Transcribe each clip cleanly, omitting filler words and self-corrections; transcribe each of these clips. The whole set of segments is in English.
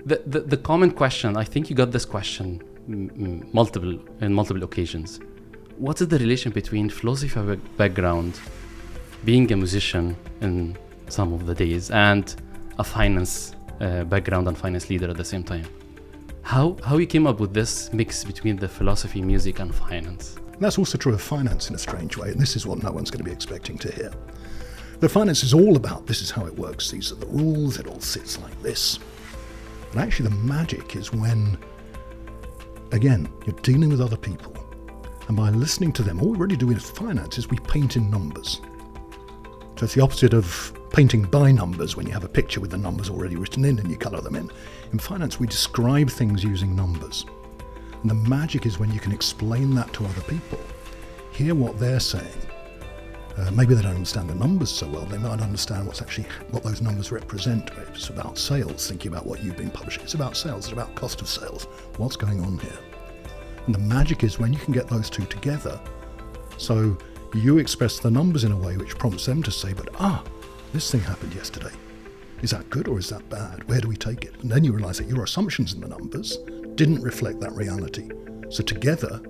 The common question, I think you got this question multiple occasions. What is the relation between philosophy background, being a musician in some of the days, and a finance background and finance leader at the same time? How you came up with this mix between the philosophy, music, and finance? That's also true of finance in a strange way, and this is what no one's going to be expecting to hear. The finance is all about, this is how it works, these are the rules, it all sits like this. And actually the magic is when, again, you're dealing with other people, and by listening to them, all we really do in finance is we paint in numbers. So it's the opposite of painting by numbers, when you have a picture with the numbers already written in and you colour them in. In finance, we describe things using numbers. And the magic is when you can explain that to other people, hear what they're saying. Maybe they don't understand the numbers so well, they might understand what those numbers represent. It's about sales, thinking about what you've been publishing. It's about sales, it's about cost of sales. What's going on here? And the magic is when you can get those two together. So you express the numbers in a way which prompts them to say, but this thing happened yesterday. Is that good or is that bad? Where do we take it? And then you realise that your assumptions in the numbers didn't reflect that reality. So together,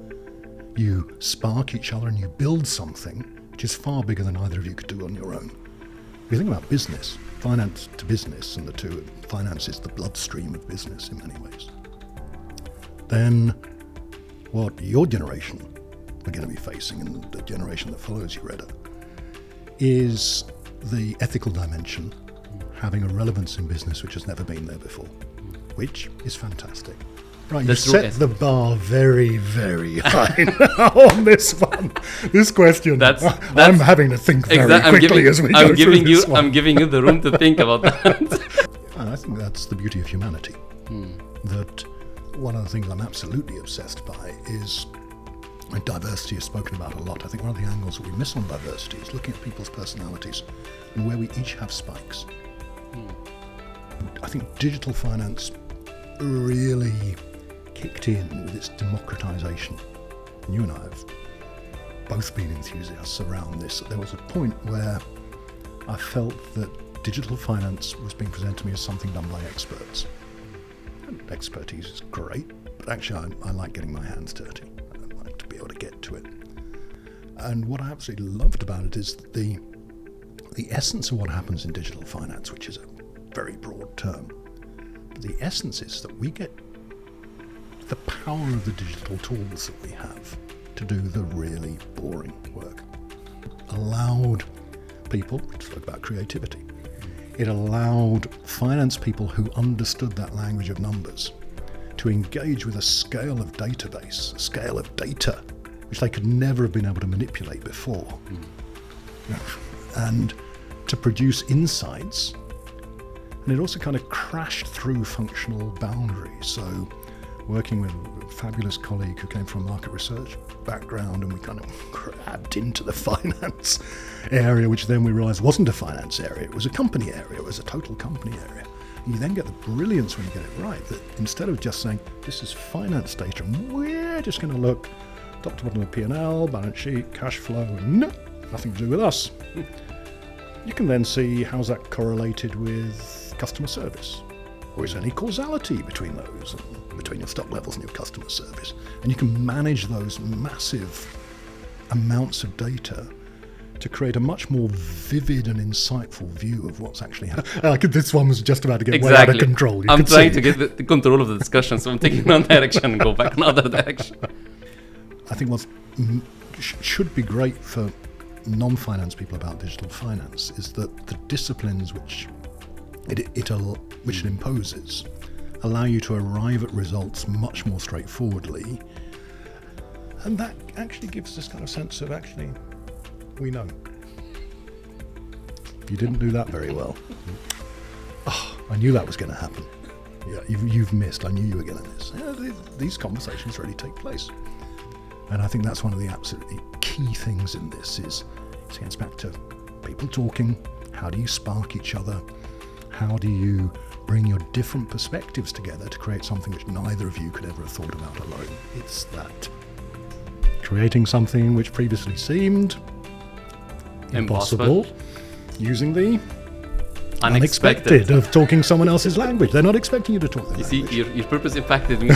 you spark each other and you build something which is far bigger than either of you could do on your own. If you think about business, finance to business, and the two, finance is the bloodstream of business in many ways, then what your generation are going to be facing, and the generation that follows you, Reda, is the ethical dimension having a relevance in business which has never been there before, which is fantastic. Right, you set the bar very, very high on this one. This question, I'm having to think very quickly as we go through this one. I'm giving you the room to think about that. And I think that's the beauty of humanity. That one of the things I'm absolutely obsessed by is diversity is spoken about a lot. I think one of the angles that we miss on diversity is looking at people's personalities and where we each have spikes. I think digital finance really kicked in with its democratization. You and I have both been enthusiasts around this. There was a point where I felt that digital finance was being presented to me as something done by experts. And expertise is great, but actually I like getting my hands dirty. I like to be able to get to it. And what I absolutely loved about it is the essence of what happens in digital finance, which is a very broad term. But the essence is that we get the power of the digital tools that we have to do the really boring work. Allowed people, we spoke about creativity, it allowed finance people who understood that language of numbers to engage with a scale of database, a scale of data, which they could never have been able to manipulate before. And to produce insights. And it also kind of crashed through functional boundaries. So working with a fabulous colleague who came from a market research background, and we kind of grabbed into the finance area, which then we realized wasn't a finance area, it was a company area, it was a total company area. And you then get the brilliance when you get it right, that instead of just saying, this is finance data, and we're just going to look top to bottom of P&L, balance sheet, cash flow, no, nothing to do with us. You can then see how's that correlated with customer service. Or is there any causality between those, between your stock levels and your customer service? And you can manage those massive amounts of data to create a much more vivid and insightful view of what's actually happening. This one was just about to get way out of control. I'm trying to get the control of the discussion, so I'm taking one direction and go back another direction. I think what should be great for non-finance people about digital finance is that the disciplines which it imposes allow you to arrive at results much more straightforwardly, and that actually gives this kind of sense of actually we know. You didn't do that very well. I knew that was going to happen. Yeah, you've missed. I knew you were going to miss. These conversations really take place, and I think that's one of the absolutely key things in this is it gets back to people talking. How do you spark each other? How do you bring your different perspectives together to create something which neither of you could ever have thought about alone? It's that creating something which previously seemed impossible using the unexpected. of talking someone else's language. They're not expecting you to talk their You language. see, your purpose impacted me.